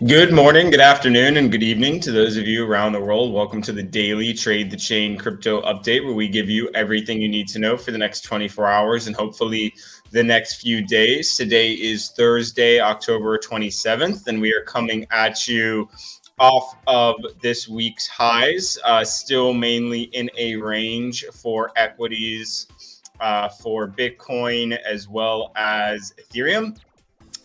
Good morning, good afternoon, and good evening to those of you around the world. Welcome to the daily Trade the Chain crypto update, where we give you everything you need to know for the next 24 hours and hopefully the next few days. Today is Thursday, October 27th, and we are coming at you off of this week's highs, still mainly in a range for equities, for Bitcoin, as well as Ethereum.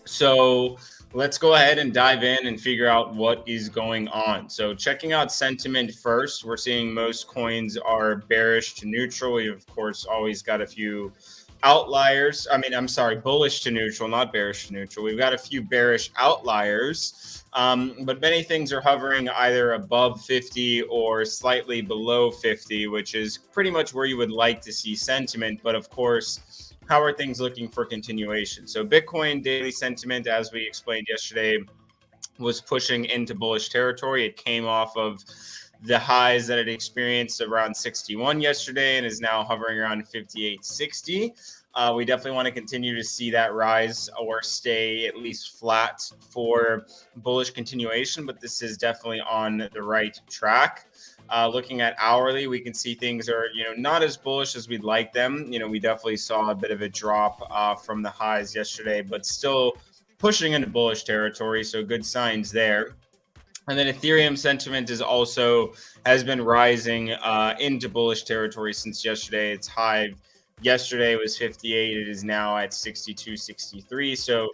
So let's go ahead and dive in and figure out what is going on. So checking out sentiment first, we're seeing most coins are bearish to neutral. We of course always got a few outliers. I'm sorry, bullish to neutral, not bearish to neutral. We've got a few bearish outliers, but many things are hovering either above 50 or slightly below 50, which is pretty much where you would like to see sentiment. But of course, how are things looking for continuation? So Bitcoin daily sentiment, as we explained yesterday, was pushing into bullish territory. It came off of the highs that it experienced around 61 yesterday and is now hovering around 58.60. We definitely want to continue to see that rise or stay at least flat for bullish continuation, but this is definitely on the right track. Looking at hourly, we can see things are, not as bullish as we'd like them. We definitely saw a bit of a drop from the highs yesterday, but still pushing into bullish territory. So good signs there. And then Ethereum sentiment has been rising into bullish territory since yesterday. Its high yesterday was 58. It is now at 62, 63. So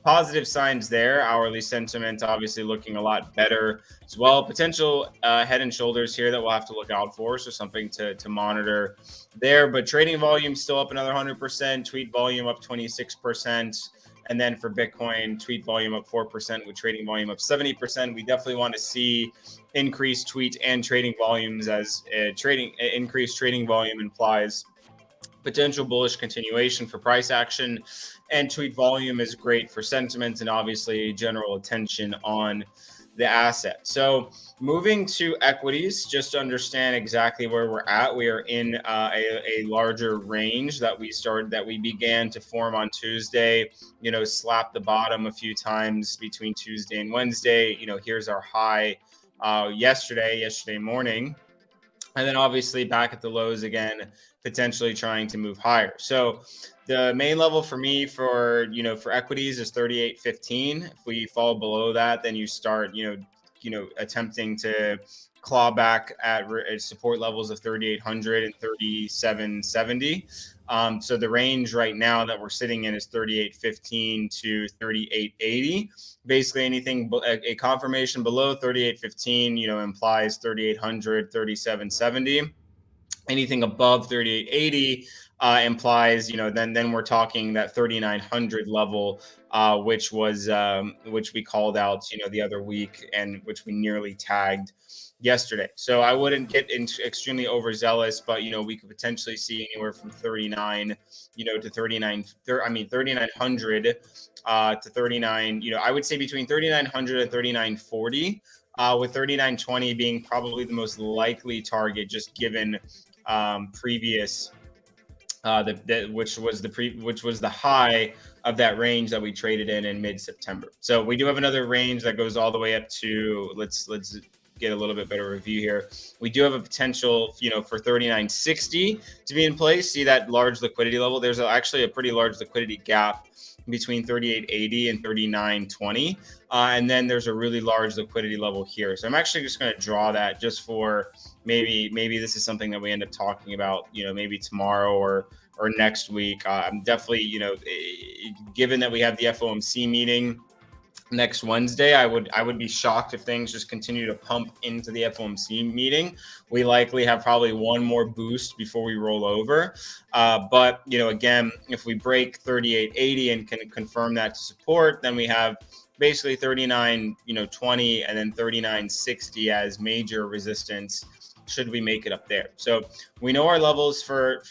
positive signs there. Hourly sentiment obviously looking a lot better as well. Potential head and shoulders here that we'll have to look out for. So something to monitor there. But trading volume still up another 100%. Tweet volume up 26%. And then for Bitcoin, tweet volume up 4% with trading volume up 70%. We definitely want to see increased tweet and trading volumes, as increased trading volume implies potential bullish continuation for price action, and tweet volume is great for sentiment and obviously general attention on the asset. So moving to equities, just to understand exactly where we're at, we are in a larger range that we began to form on Tuesday. Slap the bottom a few times between Tuesday and Wednesday. Here's our high yesterday morning. And then obviously back at the lows again, potentially trying to move higher. So the main level for me for equities is 38.15. If we fall below that, then you start, attempting to claw back at support levels of 3,800 and 37.70. So the range right now that we're sitting in is 38.15 to 38.80. Basically anything, a confirmation below 38.15, implies 3,800, 37.70. Anything above 38.80 implies, then we're talking that 3,900 level, which we called out, the other week, and which we nearly tagged yesterday. So I wouldn't get extremely overzealous, but we could potentially see anywhere from 39, to 3,900 to 39. I would say between 3,900 and 3,940, with 3,920 being probably the most likely target, just given previous which was the high of that range that we traded in mid-September. So we do have another range that goes all the way up to, let's get a little bit better review here. We do have a potential, for 39.60 to be in place. See that large liquidity level? There's actually a pretty large liquidity gap between 38.80 and 39.20. And then there's a really large liquidity level here. So I'm actually just going to draw that just for maybe this is something that we end up talking about, maybe tomorrow or next week. I'm definitely, given that we have the FOMC meeting next Wednesday, I would be shocked if things just continue to pump into the FOMC meeting. We likely have probably one more boost before we roll over. But, again, if we break 38.80 and can confirm that to support, then we have basically 39.20 and then 39.60 as major resistance should we make it up there. So we know our levels for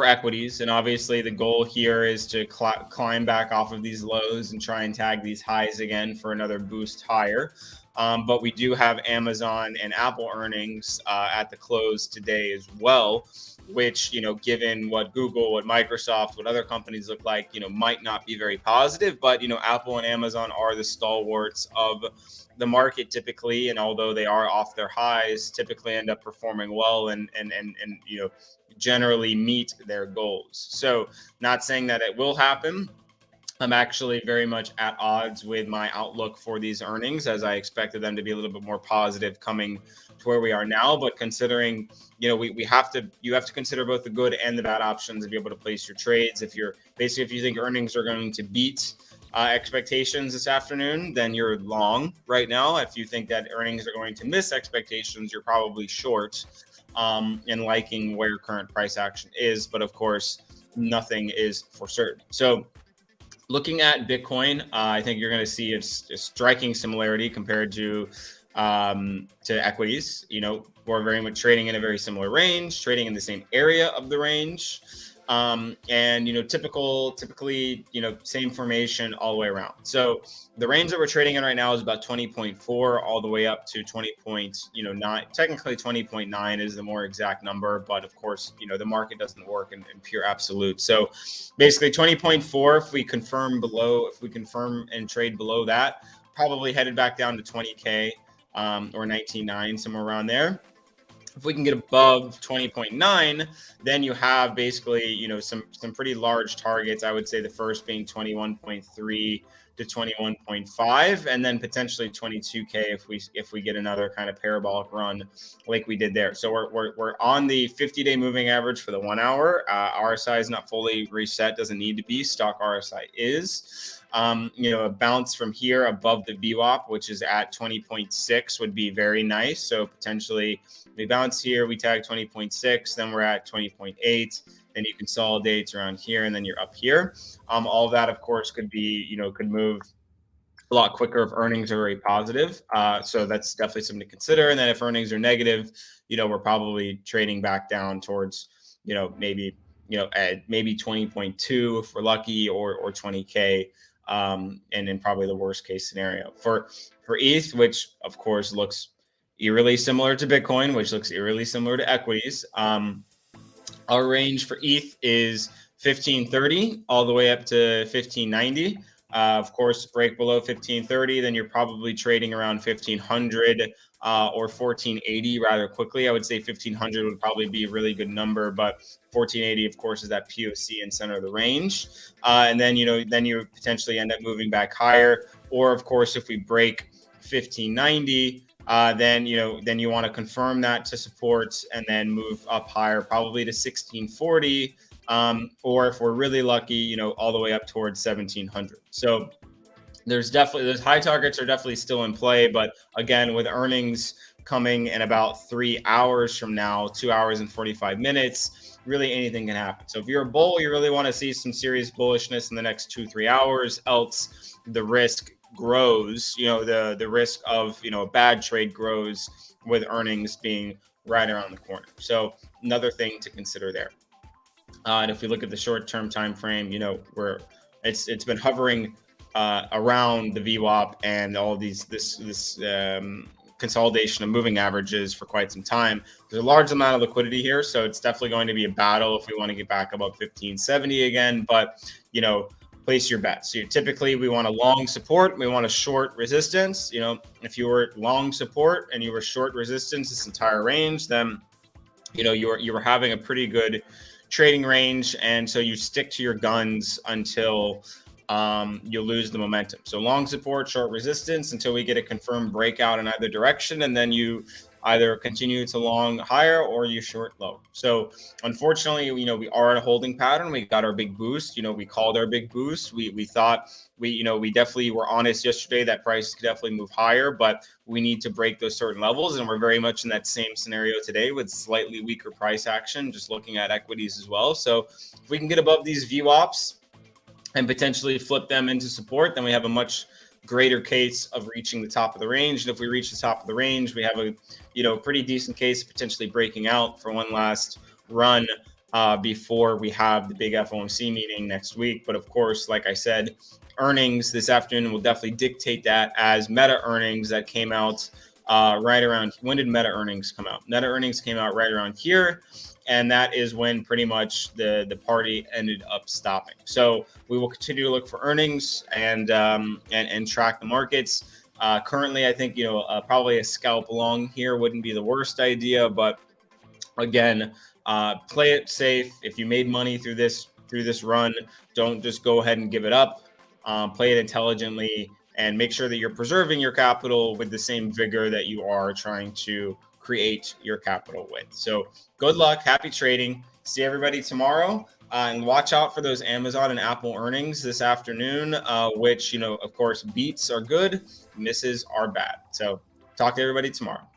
equities, and obviously the goal here is to climb back off of these lows and try and tag these highs again for another boost higher. But we do have Amazon and Apple earnings at the close today as well, which, given what Google, what Microsoft, what other companies look like, might not be very positive. But, Apple and Amazon are the stalwarts of the market typically. And although they are off their highs, typically end up performing well and generally meet their goals. So not saying that it will happen. I'm actually very much at odds with my outlook for these earnings, as I expected them to be a little bit more positive coming to where we are now. But considering, you have to consider both the good and the bad options to be able to place your trades. If you think earnings are going to beat expectations this afternoon, then you're long right now. If you think that earnings are going to miss expectations, you're probably short and liking where current price action is. But of course, nothing is for certain. So looking at Bitcoin, I think you're going to see a striking similarity compared to equities. We're very much trading in a very similar range, trading in the same area of the range. And, typically, same formation all the way around. So the range that we're trading in right now is about 20.4 all the way up to 20.9. Technically 20.9 is the more exact number, but of course, the market doesn't work in pure absolute. So basically 20.4, if we confirm and trade below that, probably headed back down to 20K or 19.9, somewhere around there. If we can get above 20.9, then you have basically, some pretty large targets. I would say the first being 21.3 to 21.5, and then potentially 22K if we get another kind of parabolic run like we did there. So we're on the 50-day moving average for the 1 hour. RSI is not fully reset, doesn't need to be. Stock RSI is. A bounce from here above the VWAP, which is at 20.6, would be very nice. So potentially we bounce here, we tag 20.6, then we're at 20.8, then you consolidate around here, and then you're up here. All of that, of course, could move a lot quicker if earnings are very positive. So that's definitely something to consider. And then if earnings are negative, we're probably trading back down towards, maybe 20.2 if we're lucky, or 20K. And in probably the worst case scenario for ETH, which of course looks eerily similar to Bitcoin, which looks eerily similar to equities. Our range for ETH is 1530 all the way up to 1590. Of course, break below 1530, then you're probably trading around 1500 or 1480 rather quickly. I would say 1500 would probably be a really good number, but 1480, of course, is that POC in center of the range. And then, then you potentially end up moving back higher. Or, of course, if we break 1590, then you want to confirm that to support and then move up higher, probably to 1640. Or if we're really lucky, all the way up towards 1700. So those high targets are definitely still in play. But again, with earnings coming in about 3 hours from now, 2 hours and 45 minutes, really anything can happen. So if you're a bull, you really want to see some serious bullishness in the next 2-3 hours, else the risk grows, the risk of, a bad trade grows with earnings being right around the corner. So another thing to consider there. And if we look at the short-term time frame, it's been hovering around the VWAP and all these this consolidation of moving averages for quite some time. There's a large amount of liquidity here, so it's definitely going to be a battle if we want to get back above 1570 again. But place your bets. So typically we want a long support, we want a short resistance. If you were long support and you were short resistance this entire range, then you were having a pretty good trading range, and so you stick to your guns until you lose the momentum. So long support, short resistance until we get a confirmed breakout in either direction, and then you either continue to long higher or you short low. So unfortunately, we are in a holding pattern. We got our big boost. We called our big boost. We thought we definitely were honest yesterday that prices could definitely move higher, but we need to break those certain levels. And we're very much in that same scenario today with slightly weaker price action, just looking at equities as well. So if we can get above these VWAPs and potentially flip them into support, then we have a much greater case of reaching the top of the range. And if we reach the top of the range, we have a pretty decent case of potentially breaking out for one last run before we have the big FOMC meeting next week. But of course, like I said, earnings this afternoon will definitely dictate that, as Meta earnings that came out right around, when did Meta earnings come out? Meta earnings came out right around here. And that is when pretty much the party ended up stopping. So we will continue to look for earnings and track the markets. Currently, I think probably a scalp long here wouldn't be the worst idea, but again, play it safe. If you made money through this run, don't just go ahead and give it up. Play it intelligently and make sure that you're preserving your capital with the same vigor that you are trying to create your capital with. So good luck, happy trading. See everybody tomorrow, and watch out for those Amazon and Apple earnings this afternoon, which, of course, beats are good, misses are bad. So talk to everybody tomorrow.